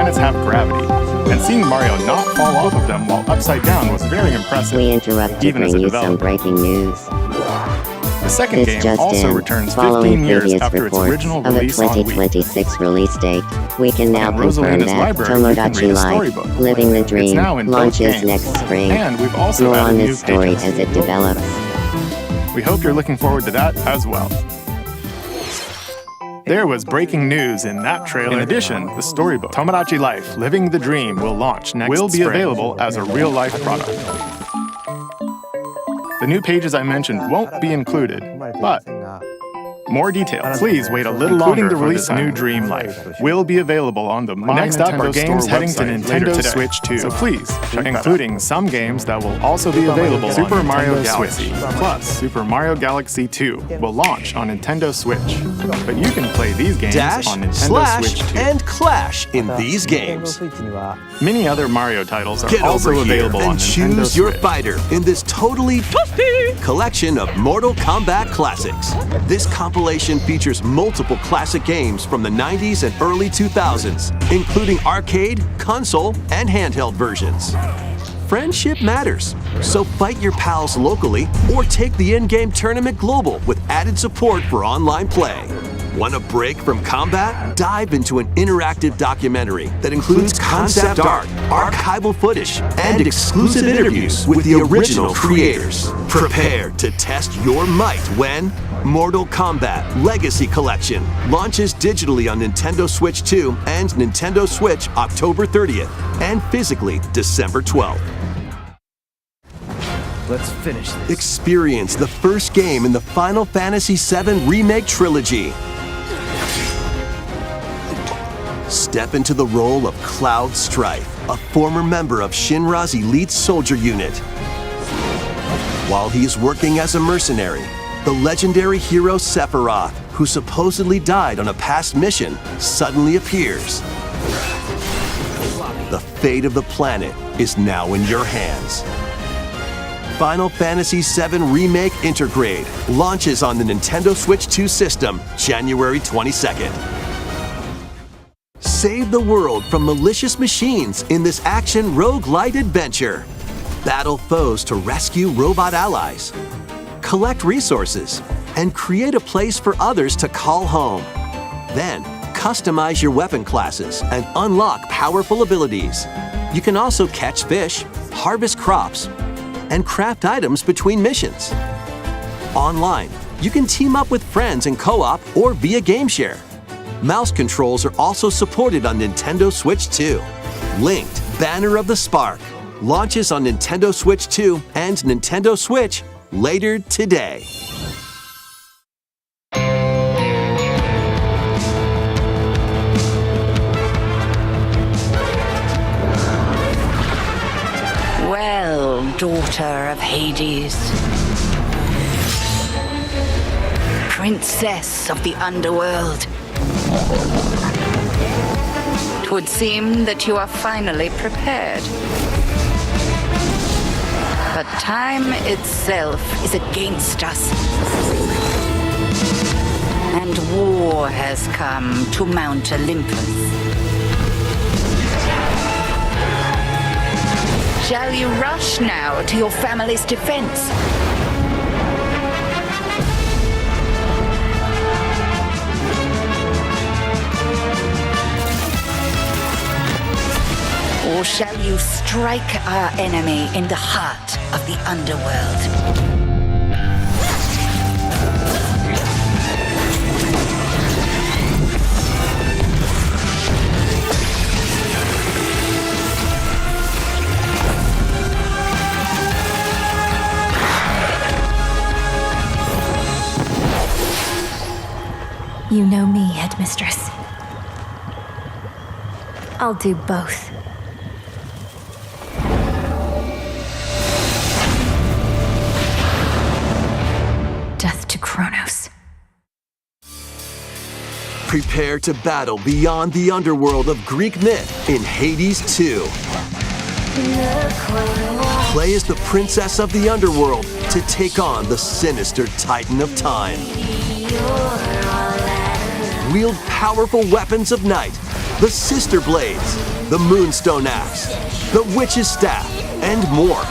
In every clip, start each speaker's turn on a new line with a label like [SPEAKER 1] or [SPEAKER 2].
[SPEAKER 1] flies have gravity, and seeing Mario not fall off of them while upside down was very impressive.
[SPEAKER 2] We interrupt to
[SPEAKER 1] even as
[SPEAKER 2] bring
[SPEAKER 1] a
[SPEAKER 2] you some
[SPEAKER 1] developer.
[SPEAKER 2] breaking news.
[SPEAKER 1] The second
[SPEAKER 2] This
[SPEAKER 1] game
[SPEAKER 2] just
[SPEAKER 1] also
[SPEAKER 2] in,
[SPEAKER 1] returns
[SPEAKER 2] following
[SPEAKER 1] 15 years
[SPEAKER 2] previous
[SPEAKER 1] after its
[SPEAKER 2] reports
[SPEAKER 1] original
[SPEAKER 2] of a
[SPEAKER 1] release on Wii.
[SPEAKER 2] 2026 release date, we can now
[SPEAKER 1] In
[SPEAKER 2] confirm
[SPEAKER 1] Rosalina's
[SPEAKER 2] that
[SPEAKER 1] library, you can read
[SPEAKER 2] Tomodachi
[SPEAKER 1] a
[SPEAKER 2] Life,
[SPEAKER 1] storybook.
[SPEAKER 2] Living the Dream,
[SPEAKER 1] now in both
[SPEAKER 2] launches
[SPEAKER 1] games.
[SPEAKER 2] next spring.
[SPEAKER 1] And we've also
[SPEAKER 2] More
[SPEAKER 1] added
[SPEAKER 2] on
[SPEAKER 1] new
[SPEAKER 2] this story
[SPEAKER 1] pages.
[SPEAKER 2] as it develops.
[SPEAKER 1] We hope you're looking forward to that as well. There was breaking news in that trailer. In addition, the storybook, Tomodachi Life, Living the Dream, will launch next spring. Will be available as a real-life product. The new pages I mentioned won't be included, but more details. Please wait a little longer. Including the release of New Dream Life will be available on the My Next Up are games heading to Nintendo Switch 2. So please, including some games that will also be available Super on Mario Nintendo Galaxy. Switch. Plus, Super Mario Galaxy 2 will launch on Nintendo Switch. But you can play these games
[SPEAKER 3] Dash,
[SPEAKER 1] on Nintendo
[SPEAKER 3] slash,
[SPEAKER 1] Switch 2.
[SPEAKER 3] and clash in these games.
[SPEAKER 1] Many other Mario titles are
[SPEAKER 3] Get
[SPEAKER 1] also
[SPEAKER 3] over here
[SPEAKER 1] available on
[SPEAKER 3] and
[SPEAKER 1] Nintendo
[SPEAKER 3] choose your
[SPEAKER 1] Switch.
[SPEAKER 3] fighter in this totally collection of Mortal Kombat classics. This compilation features multiple classic games from the 90s and early 2000s, including arcade, console, and handheld versions. Friendship matters, so fight your pals locally or take the in-game tournament global with added support for online play. Want a break from combat? Dive into an interactive documentary that includes concept art, archival footage, and exclusive interviews with the original creators. Prepare to test your might when Mortal Kombat Legacy Collection launches digitally on Nintendo Switch 2 and Nintendo Switch October 30th and physically December 12th.
[SPEAKER 4] Let's finish this.
[SPEAKER 3] Experience the first game in the Final Fantasy VII Remake Trilogy. Step into the role of Cloud Strife, a former member of Shinra's elite soldier unit. While he is working as a mercenary, the legendary hero Sephiroth, who supposedly died on a past mission, suddenly appears. The fate of the planet is now in your hands. Final Fantasy VII Remake Intergrade launches on the Nintendo Switch 2 system January 22nd. Save the world from malicious machines in this action roguelite adventure. Battle foes to rescue robot allies. Collect resources and create a place for others to call home. Then, customize your weapon classes and unlock powerful abilities. You can also catch fish, harvest crops, and craft items between missions. Online, you can team up with friends in co-op or via game share. Mouse controls are also supported on Nintendo Switch 2. Linked Banner of the Spark launches on Nintendo Switch 2 and Nintendo Switch later today.
[SPEAKER 5] Well, daughter of Hades, princess of the underworld, 'twould seem that you are finally prepared. But time itself is against us, and war has come to Mount Olympus. Shall you rush now to your family's defense? Or shall you strike our enemy in the heart of the underworld?
[SPEAKER 6] You know me, Headmistress. I'll do both. Death to Kronos.
[SPEAKER 3] Prepare to battle beyond the underworld of Greek myth in Hades 2. Play as the princess of the underworld to take on the sinister Titan of Time. Wield powerful weapons of night the Sister Blades, the Moonstone Axe, the Witch's Staff, and more.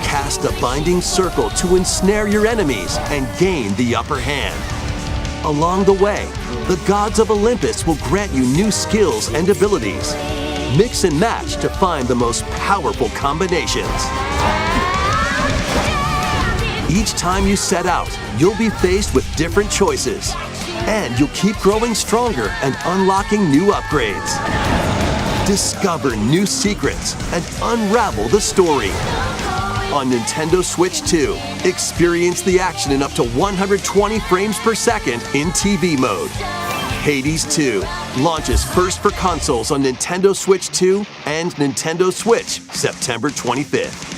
[SPEAKER 3] Cast a binding circle to ensnare your enemies and gain the upper hand. Along the way, the gods of Olympus will grant you new skills and abilities. Mix and match to find the most powerful combinations. Each time you set out, you'll be faced with different choices. And you'll keep growing stronger and unlocking new upgrades. Discover new secrets and unravel the story. On Nintendo Switch 2, experience the action in up to 120 frames per second in TV mode. Hades 2 launches first for consoles on Nintendo Switch 2 and Nintendo Switch September 25th.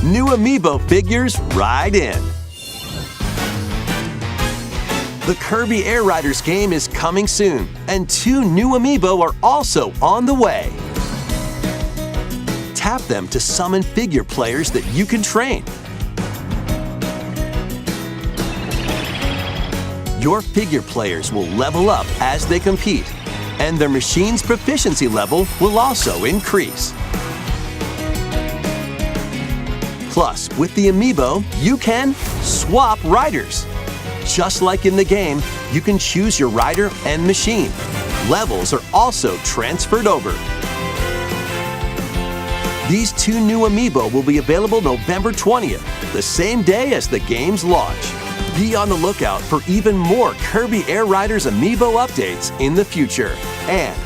[SPEAKER 3] New Amiibo figures ride in. The Kirby Air Riders game is coming soon, and 2 new Amiibo are also on the way. Tap them to summon figure players that you can train. Your figure players will level up as they compete, and their machine's proficiency level will also increase. Plus, with the Amiibo, you can swap riders. Just like in the game, you can choose your rider and machine. Levels are also transferred over. These 2 new Amiibo will be available November 20th, the same day as the game's launch. Be on the lookout for even more Kirby Air Riders Amiibo updates in the future. And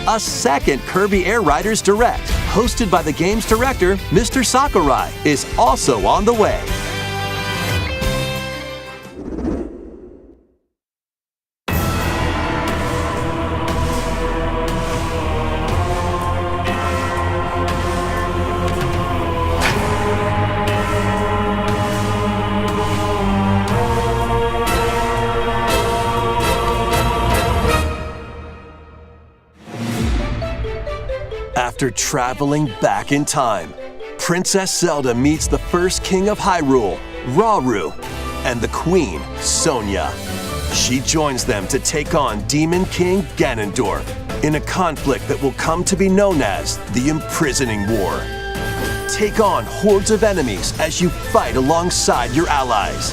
[SPEAKER 3] a second Kirby Air Riders Direct, hosted by the game's director, Mr. Sakurai, is also on the way. After traveling back in time, Princess Zelda meets the first king of Hyrule, Rauru, and the queen, Sonia. She joins them to take on Demon King Ganondorf in a conflict that will come to be known as the Imprisoning War. Take on hordes of enemies as you fight alongside your allies.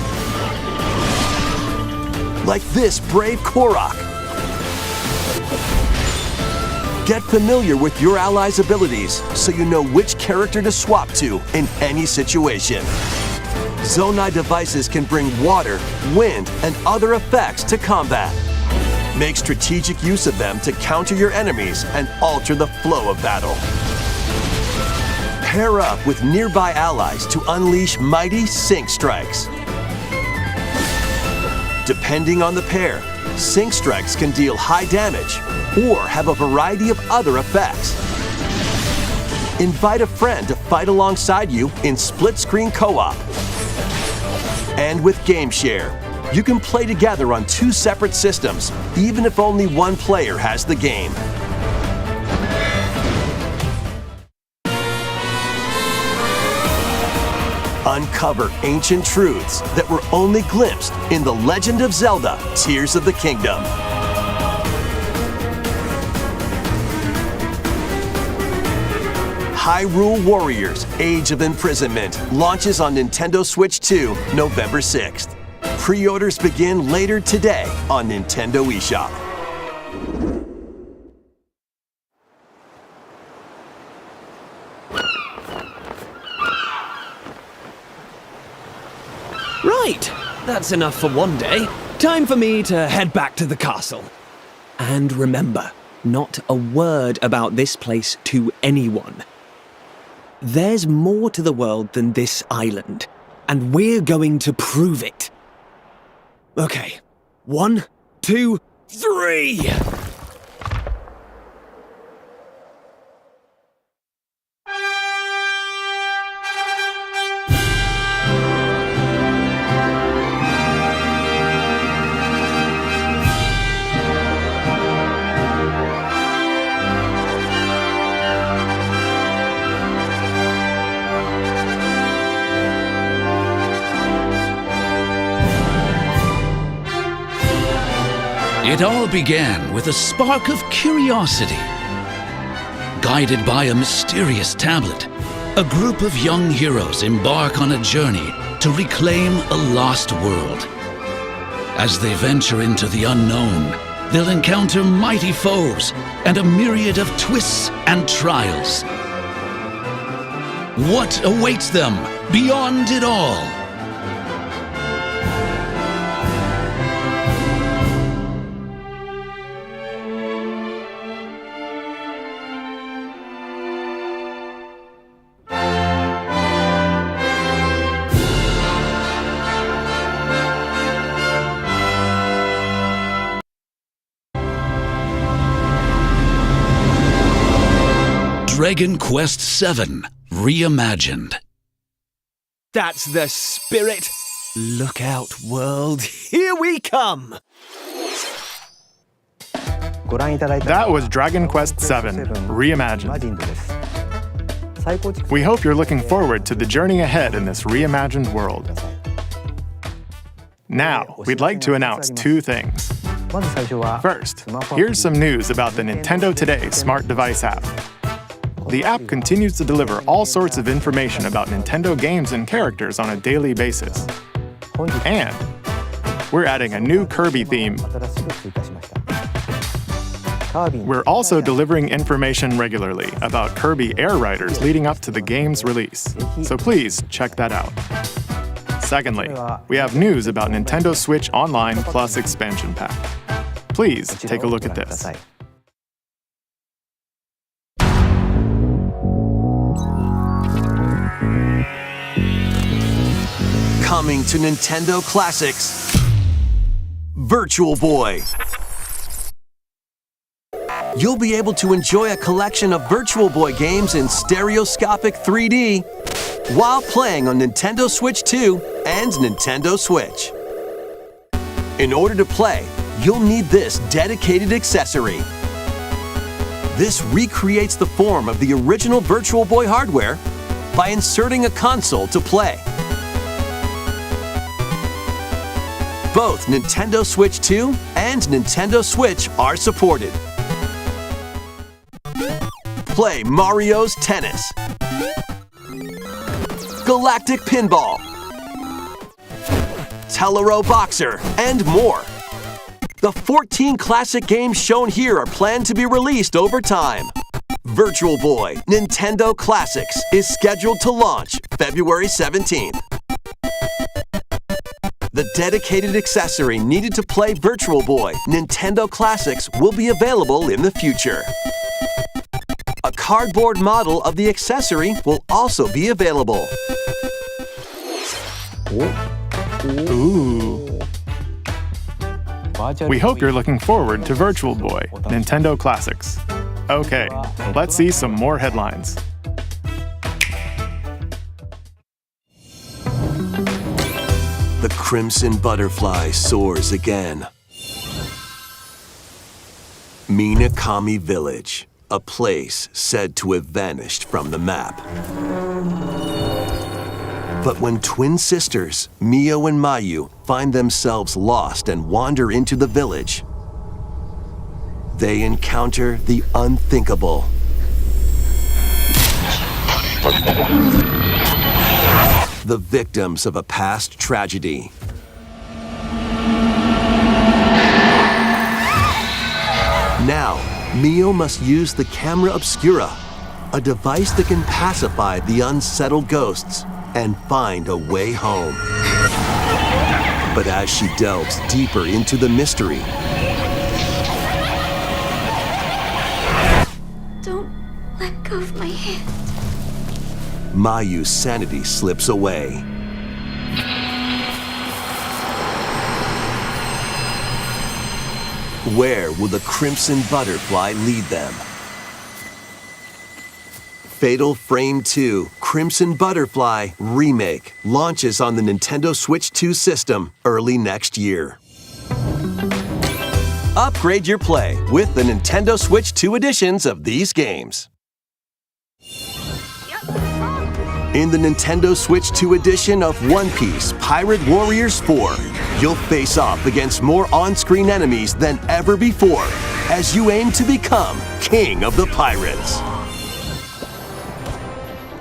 [SPEAKER 3] Like this brave Korok. Get familiar with your allies' abilities so you know which character to swap to in any situation. Zonai devices can bring water, wind, and other effects to combat. Make strategic use of them to counter your enemies and alter the flow of battle. Pair up with nearby allies to unleash mighty sync strikes. Depending on the pair, sync strikes can deal high damage or have a variety of other effects. Invite a friend to fight alongside you in split-screen co-op. And with Game Share, you can play together on 2 separate systems, even if only one player has the game. Uncover ancient truths that were only glimpsed in The Legend of Zelda: Tears of the Kingdom. Hyrule Warriors: Age of Imprisonment launches on Nintendo Switch 2 November 6th. Pre-orders begin later today on Nintendo eShop.
[SPEAKER 4] Right, that's enough for one day. Time for me to head back to the castle. And remember, not a word about this place to anyone. There's more to the world than this island, and we're going to prove it. Okay, 1, 2, 3!
[SPEAKER 7] It all began with a spark of curiosity. Guided by a mysterious tablet, a group of young heroes embark on a journey to reclaim a lost world. As they venture into the unknown, they'll encounter mighty foes and a myriad of twists and trials. What awaits them beyond it all? Dragon Quest VII Reimagined.
[SPEAKER 4] That's the spirit. Look out, world. Here we come.
[SPEAKER 1] That was Dragon Quest VII Reimagined. We hope you're looking forward to the journey ahead in this reimagined world. Now, we'd like to announce two things. First, here's some news about the Nintendo Today smart device app. The app continues to deliver all sorts of information about Nintendo games and characters on a daily basis. And we're adding a new Kirby theme. We're also delivering information regularly about Kirby Air Riders leading up to the game's release, so please check that out. Secondly, we have news about Nintendo Switch Online Plus Expansion Pack. Please take a look at this.
[SPEAKER 3] Coming to Nintendo Classics, Virtual Boy. You'll be able to enjoy a collection of Virtual Boy games in stereoscopic 3D while playing on Nintendo Switch 2 and Nintendo Switch. In order to play, you'll need this dedicated accessory. This recreates the form of the original Virtual Boy hardware by inserting a console to play. Both Nintendo Switch 2 and Nintendo Switch are supported. Play Mario's Tennis, Galactic Pinball, Telero Boxer, and more. The 14 classic games shown here are planned to be released over time. Virtual Boy Nintendo Classics is scheduled to launch February 17th. The dedicated accessory needed to play Virtual Boy Nintendo Classics will be available in the future. A cardboard model of the accessory will also be available.
[SPEAKER 1] Ooh. We hope you're looking forward to Virtual Boy Nintendo Classics. Okay, let's see some more headlines.
[SPEAKER 3] The Crimson Butterfly soars again. Minakami Village, a place said to have vanished from the map. But when twin sisters, Mio and Mayu, find themselves lost and wander into the village, they encounter the unthinkable. The victims of a past tragedy. Now, Mio must use the camera obscura, a device that can pacify the unsettled ghosts and find a way home. But as she delves deeper into the mystery,
[SPEAKER 6] Don't let go of my hand.
[SPEAKER 3] Mayu's sanity slips away. Where will the Crimson Butterfly lead them? Fatal Frame 2 Crimson Butterfly Remake launches on the Nintendo Switch 2 system early next year. Upgrade your play with the Nintendo Switch 2 editions of these games. In the Nintendo Switch 2 edition of One Piece Pirate Warriors 4, you'll face off against more on-screen enemies than ever before as you aim to become King of the Pirates.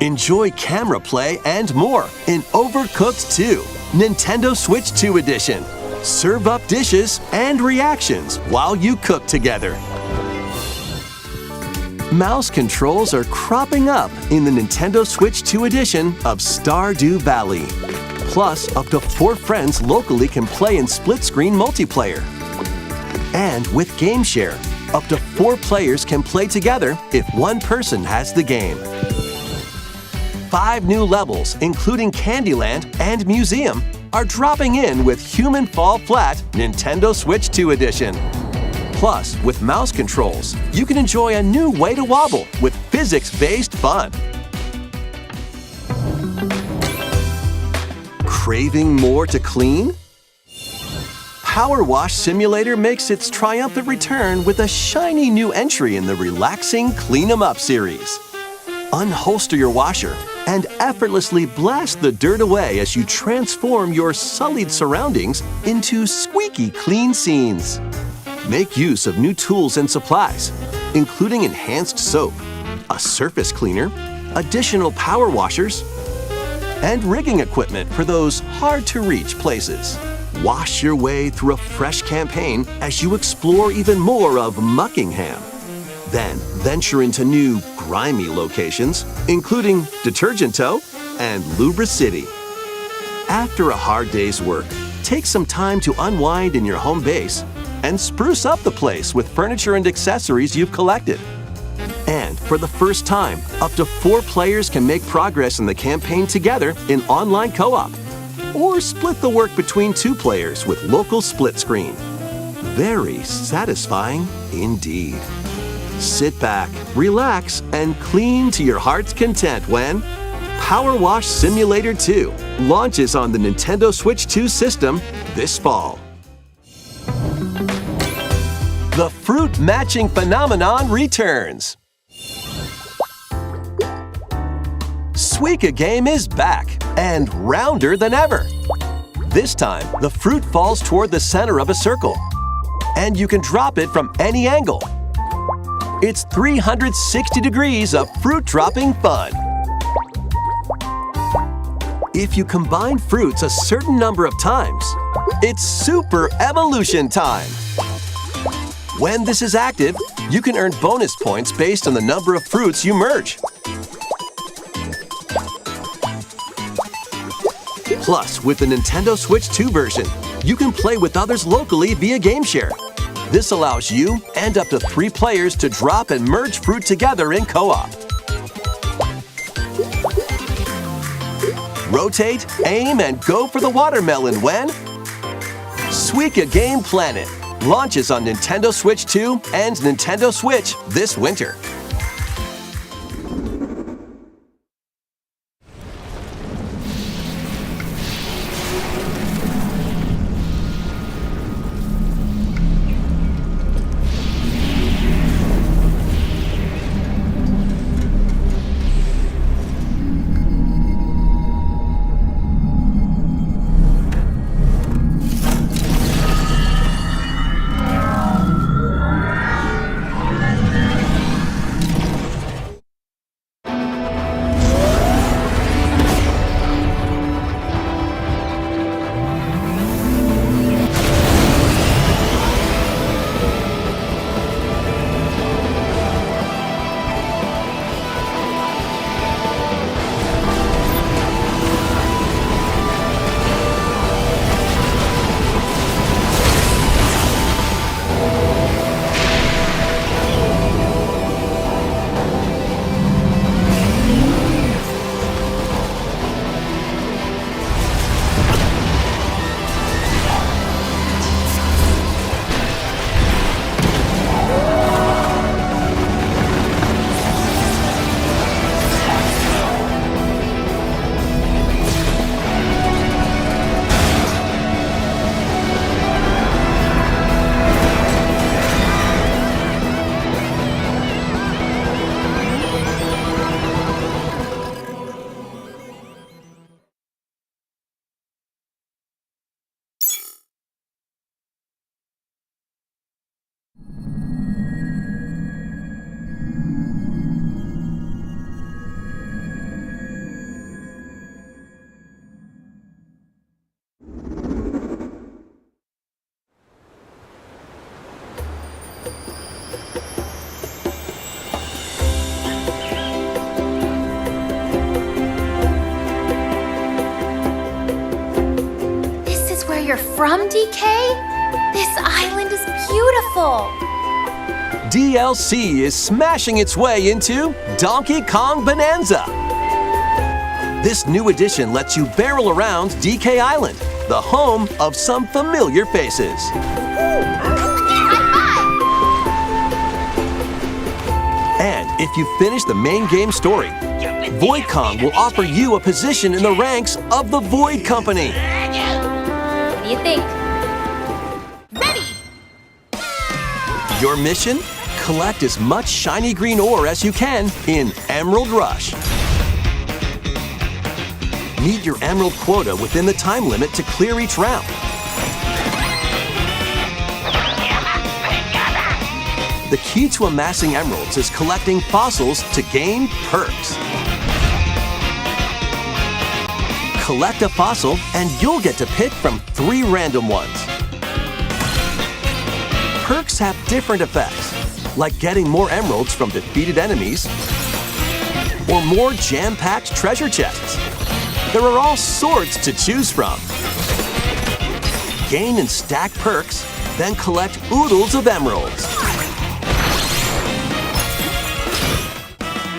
[SPEAKER 3] Enjoy camera play and more in Overcooked 2, Nintendo Switch 2 edition. Serve up dishes and reactions while you cook together. Mouse controls are cropping up in the Nintendo Switch 2 edition of Stardew Valley. Plus, up to 4 friends locally can play in split-screen multiplayer. And with Game Share, up to 4 players can play together if one person has the game. 5 new levels, including Candyland and Museum, are dropping in with Human Fall Flat Nintendo Switch 2 edition. Plus, with mouse controls, you can enjoy a new way to wobble with physics-based fun. Craving more to clean? Power Wash Simulator makes its triumphant return with a shiny new entry in the relaxing Clean 'em Up series. Unholster your washer and effortlessly blast the dirt away as you transform your sullied surroundings into squeaky clean scenes. Make use of new tools and supplies, including enhanced soap, a surface cleaner, additional power washers, and rigging equipment for those hard-to-reach places. Wash your way through a fresh campaign as you explore even more of Muckingham. Then venture into new, grimy locations, including Detergento and Lubra City. After a hard day's work, take some time to unwind in your home base and spruce up the place with furniture and accessories you've collected. And for the first time, up to 4 players can make progress in the campaign together in online co-op, or split the work between 2 players with local split screen. Very satisfying indeed. Sit back, relax, and clean to your heart's content when Power Wash Simulator 2 launches on the Nintendo Switch 2 system this fall. The fruit matching phenomenon returns. Suika game is back and rounder than ever. This time, the fruit falls toward the center of a circle, and you can drop it from any angle. It's 360 degrees of fruit dropping fun. If you combine fruits a certain number of times, it's super evolution time. When this is active, you can earn bonus points based on the number of fruits you merge. Plus, with the Nintendo Switch 2 version, you can play with others locally via Game Share. This allows you and up to 3 players to drop and merge fruit together in co-op. Rotate, aim, and go for the watermelon when Suika Game Planet launches on Nintendo Switch 2 and Nintendo Switch this winter.
[SPEAKER 6] from DK? This island is beautiful.
[SPEAKER 3] DLC is smashing its way into Donkey Kong Bonanza. This new edition lets you barrel around DK Island, the home of some familiar faces. And if you finish the main game story, Void Kong will offer you a position in the ranks of the Void Company.
[SPEAKER 6] What do you think?
[SPEAKER 3] Your mission? Collect as much shiny green ore as you can in Emerald Rush. Meet your emerald quota within the time limit to clear each round. The key to amassing emeralds is collecting fossils to gain perks. Collect a fossil and you'll get to pick from 3 random ones. Perks have different effects, like getting more emeralds from defeated enemies or more jam-packed treasure chests. There are all sorts to choose from. Gain and stack perks, then collect oodles of emeralds.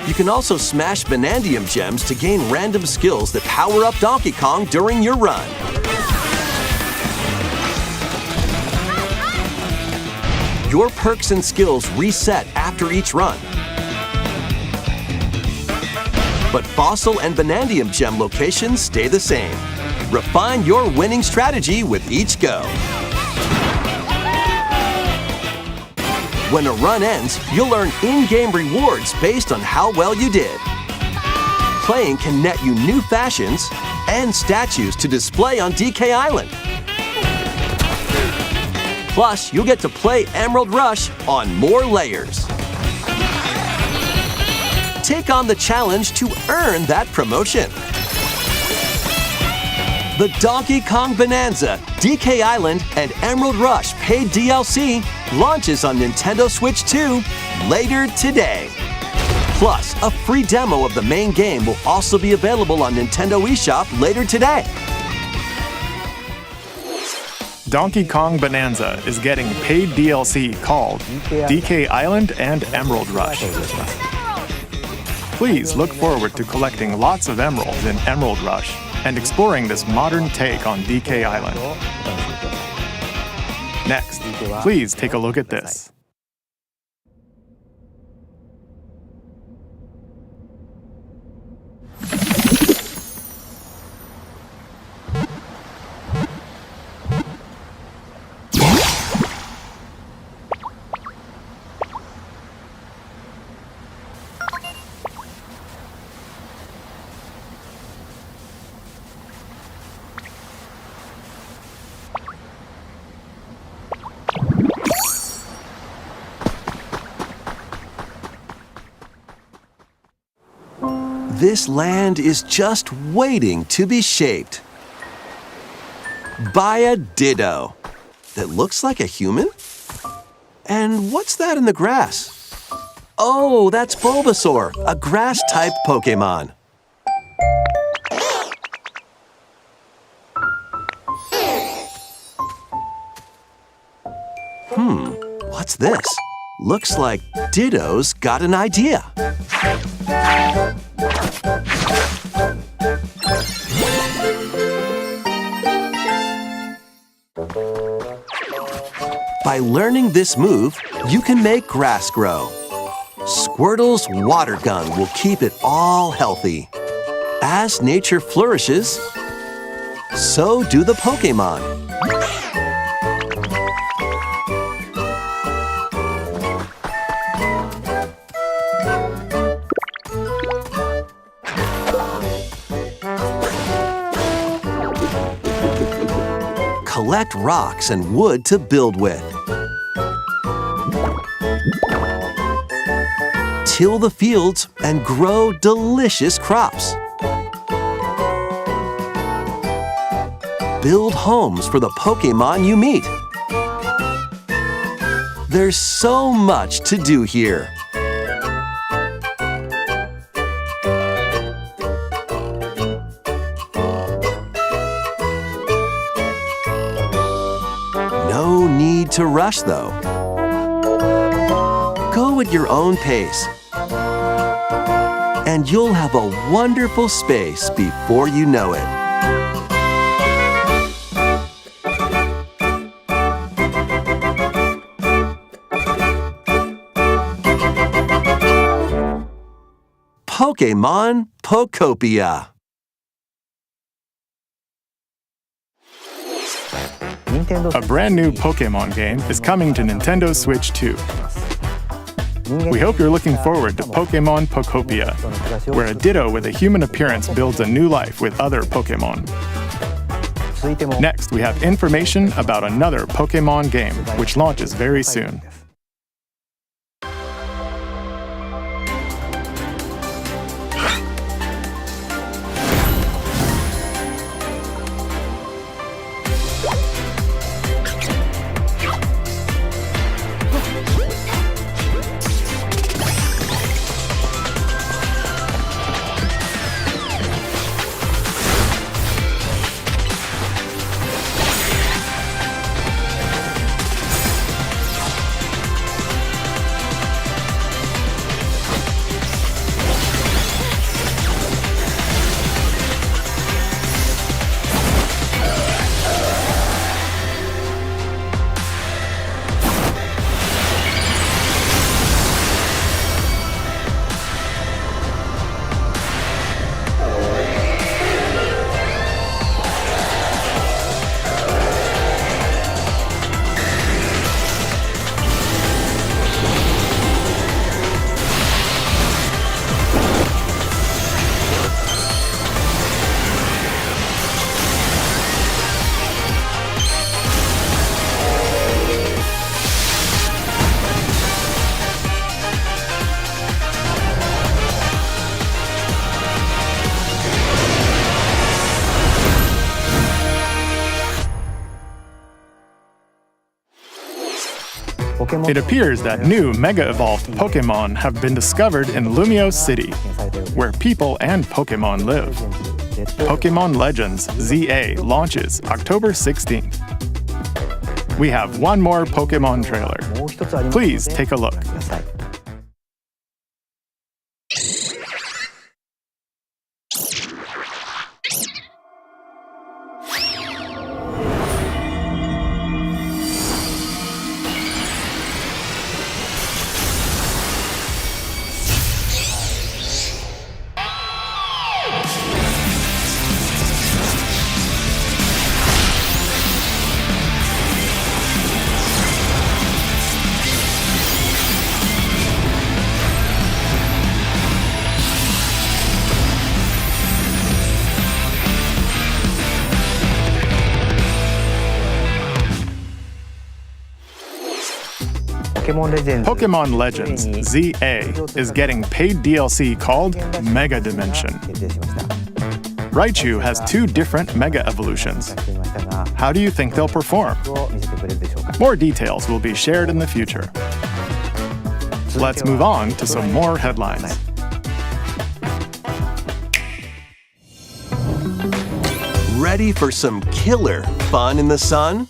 [SPEAKER 3] You can also smash Vanadium gems to gain random skills that power up Donkey Kong during your run. Your perks and skills reset after each run. But Fossil and Vanadium gem locations stay the same. Refine your winning strategy with each go. When a run ends, you'll earn in-game rewards based on how well you did. Playing can net you new fashions and statues to display on DK Island. Plus, you'll get to play Emerald Rush on more layers. Take on the challenge to earn that promotion. The Donkey Kong Bonanza, DK Island, and Emerald Rush paid DLC launches on Nintendo Switch 2 later today. Plus, a free demo of the main game will also be available on Nintendo eShop later today.
[SPEAKER 1] Donkey Kong Bonanza is getting paid DLC called DK Island and Emerald Rush. Please look forward to collecting lots of emeralds in Emerald Rush and exploring this modern take on DK Island. Next, please take a look at this.
[SPEAKER 3] This land is just waiting to be shaped by a Ditto that looks like a human? And what's that in the grass? Oh, that's Bulbasaur, a grass-type Pokémon. What's this? Looks like Ditto's got an idea. By learning this move, you can make grass grow. Squirtle's water gun will keep it all healthy. As nature flourishes, so do the Pokémon. Collect rocks and wood to build with. Till the fields and grow delicious crops. Build homes for the Pokémon you meet. There's so much to do here. to rush, though. Go at your own pace, and you'll have a wonderful space before you know it. Pokémon Pokopia.
[SPEAKER 1] A brand new Pokémon game is coming to Nintendo Switch 2. We hope you're looking forward to Pokémon Pokopia, where a Ditto with a human appearance builds a new life with other Pokémon. Next, we have information about another Pokémon game, which launches very soon. It appears that new Mega-Evolved Pokémon have been discovered in Lumio City, where people and Pokémon live. Pokémon Legends ZA launches October 16th. We have one more Pokémon trailer. Please take a look. Pokémon Legends ZA is getting paid DLC called Mega Dimension. Raichu has 2 different Mega Evolutions. How do you think they'll perform? More details will be shared in the future. Let's move on to some more headlines.
[SPEAKER 3] Ready for some killer fun in the sun?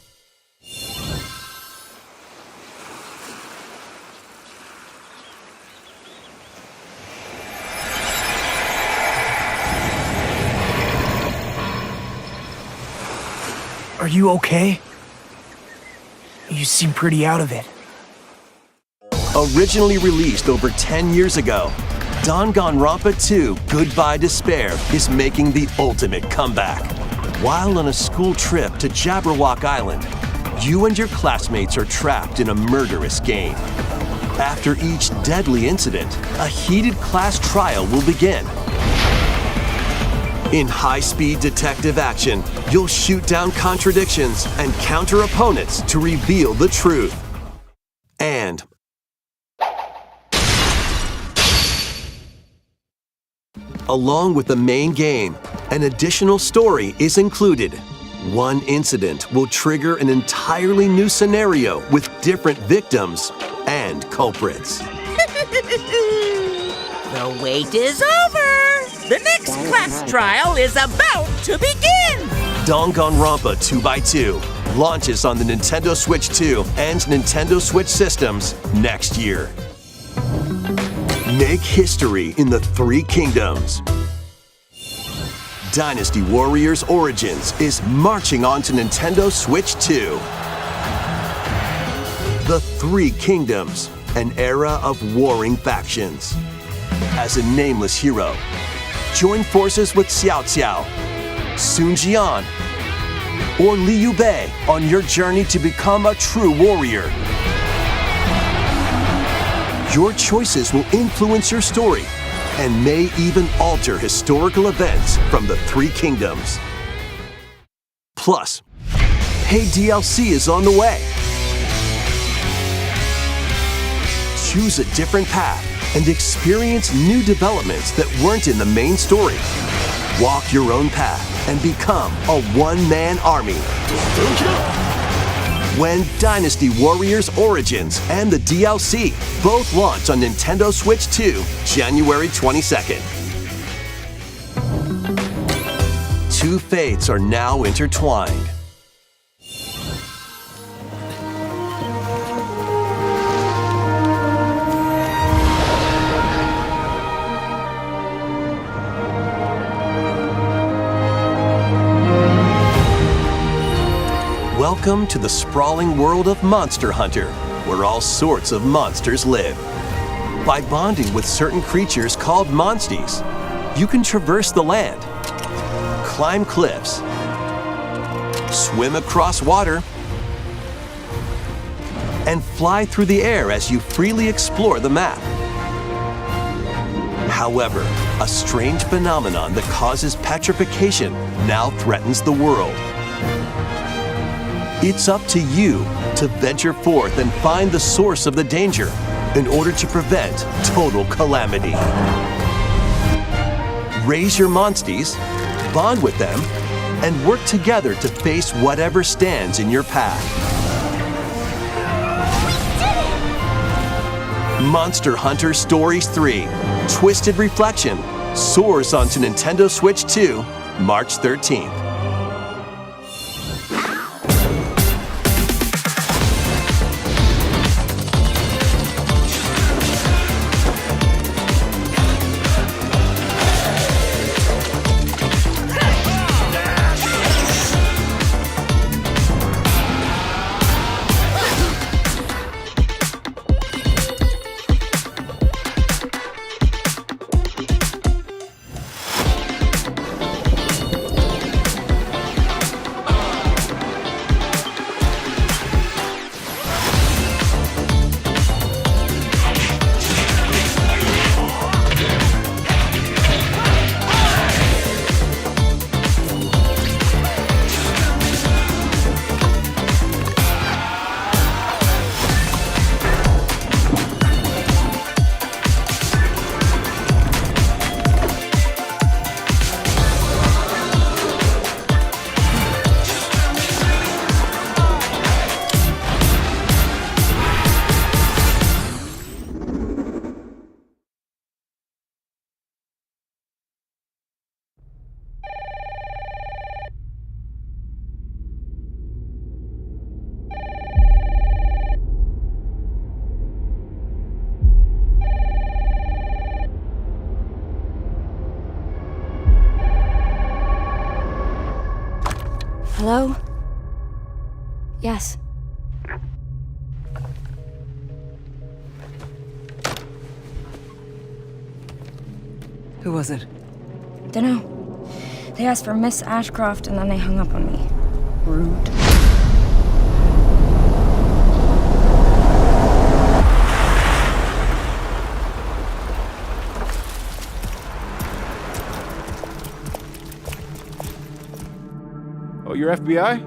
[SPEAKER 8] Are you okay? You seem pretty out of it.
[SPEAKER 3] Originally released over 10 years ago, Danganronpa 2 Goodbye Despair is making the ultimate comeback. While on a school trip to Jabberwock Island, you and your classmates are trapped in a murderous game. After each deadly incident, a heated class trial will begin. In high-speed detective action, you'll shoot down contradictions and counter opponents to reveal the truth. And along with the main game, an additional story is included. One incident will trigger an entirely new scenario with different victims and culprits.
[SPEAKER 9] The wait is over! The next class trial is about to begin!
[SPEAKER 3] Danganronpa 2x2 launches on the Nintendo Switch 2 and Nintendo Switch systems next year. Make history in the Three Kingdoms. Dynasty Warriors Origins is marching on to Nintendo Switch 2. The Three Kingdoms, an era of warring factions. As a nameless hero, join forces with Xiao Xiao, Sun Jian, or Liu Bei on your journey to become a true warrior. Your choices will influence your story and may even alter historical events from the Three Kingdoms. Plus, paid DLC is on the way. Choose a different path and experience new developments that weren't in the main story. Walk your own path and become a one-man army. When Dynasty Warriors Origins and the DLC both launch on Nintendo Switch 2, January 22nd. Two fates are now intertwined. Welcome to the sprawling world of Monster Hunter, where all sorts of monsters live. By bonding with certain creatures called monsties, you can traverse the land, climb cliffs, swim across water, and fly through the air as you freely explore the map. However, a strange phenomenon that causes petrification now threatens the world. It's up to you to venture forth and find the source of the danger in order to prevent total calamity. Raise your monsties, bond with them, and work together to face whatever stands in your path. Monster Hunter Stories 3: Twisted Reflection soars onto Nintendo Switch 2, March 13th.
[SPEAKER 6] Hello? Yes.
[SPEAKER 10] Who was it?
[SPEAKER 6] Dunno. They asked for Miss Ashcroft and then they hung up on me. Rude.
[SPEAKER 11] Oh, you're FBI?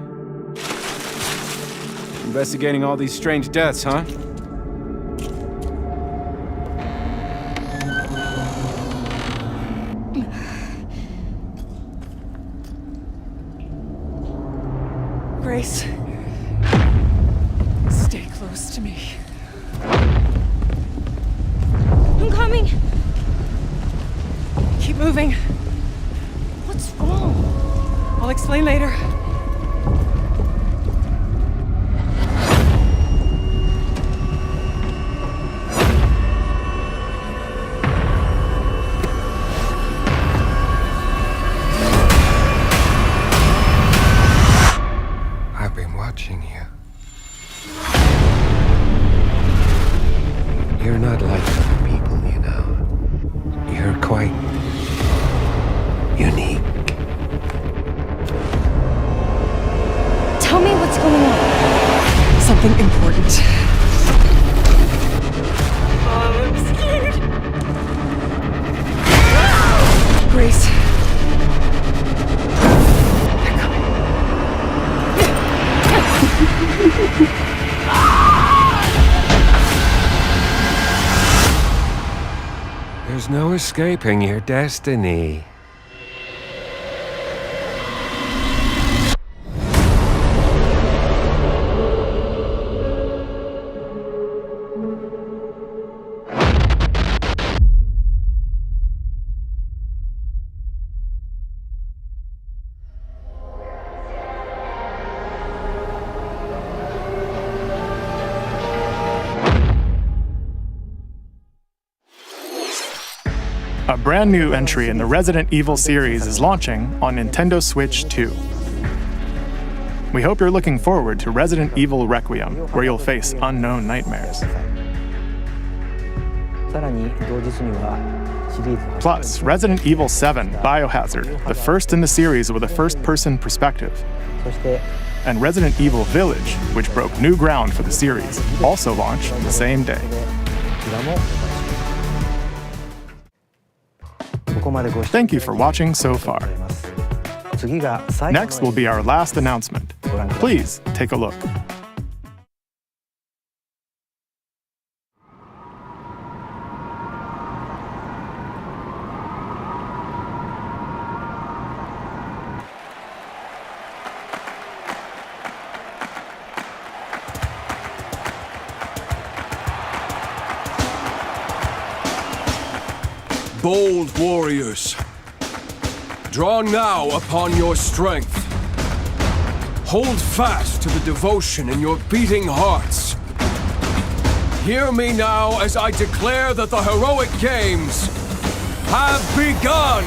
[SPEAKER 11] Investigating all these strange deaths, huh?
[SPEAKER 10] Grace, stay close to me.
[SPEAKER 6] I'm coming!
[SPEAKER 10] Keep moving.
[SPEAKER 6] What's wrong?
[SPEAKER 10] I'll explain later.
[SPEAKER 12] You're not like other people, you know. You're quite unique.
[SPEAKER 6] Tell me what's going on.
[SPEAKER 10] Something important.
[SPEAKER 6] I'm scared.
[SPEAKER 10] Grace.
[SPEAKER 12] There's no escaping your destiny.
[SPEAKER 1] A brand new entry in the Resident Evil series is launching on Nintendo Switch 2. We hope you're looking forward to Resident Evil Requiem, where you'll face unknown nightmares. Plus, Resident Evil 7 Biohazard, the first in the series with a first-person perspective. And Resident Evil Village, which broke new ground for the series, also launched the same day. Thank you for watching so far. Next will be our last announcement. Please take a look.
[SPEAKER 13] Bold warriors, draw now upon your strength. Hold fast to the devotion in your beating hearts. Hear me now as I declare that the heroic games have begun!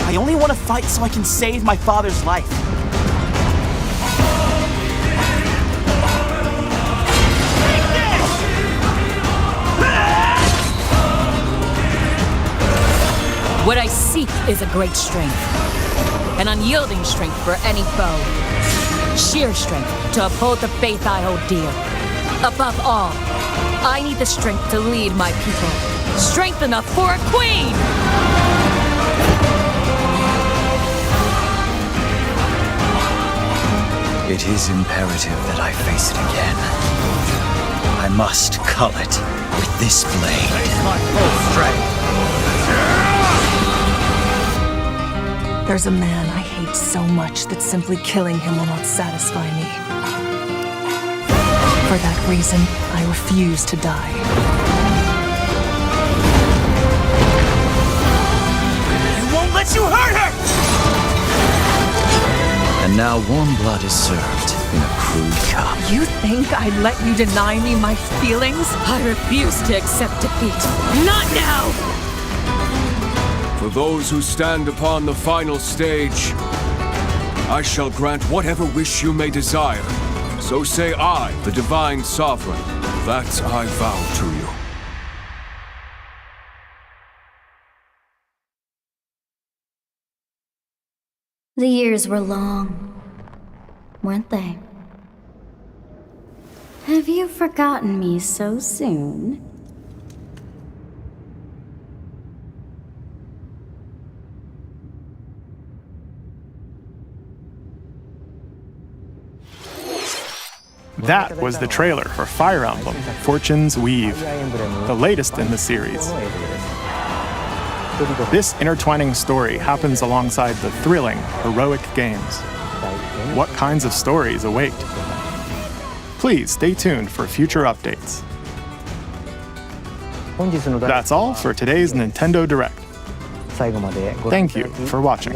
[SPEAKER 14] I only want to fight so I can save my father's life.
[SPEAKER 15] What I seek is a great strength. An unyielding strength for any foe. Sheer strength to uphold the faith I hold dear. Above all, I need the strength to lead my people. Strength enough for a queen!
[SPEAKER 16] It is imperative that I face it again. I must cull it with this blade. Face my full strength.
[SPEAKER 10] There's a man I hate so much that simply killing him will not satisfy me. For that reason, I refuse to die.
[SPEAKER 14] I won't let you hurt her!
[SPEAKER 16] And now warm blood is served in a crude cup.
[SPEAKER 10] You think I'd let you deny me my feelings?
[SPEAKER 15] I refuse to accept defeat. Not now!
[SPEAKER 13] For those who stand upon the final stage, I shall grant whatever wish you may desire. So say I, the Divine Sovereign, that I vow to you.
[SPEAKER 17] The years were long, weren't they? Have you forgotten me so soon?
[SPEAKER 1] That was the trailer for Fire Emblem Fortune's Weave, the latest in the series. This intertwining story happens alongside the thrilling, heroic games. What kinds of stories await? Please stay tuned for future updates. That's all for today's Nintendo Direct. Thank you for watching.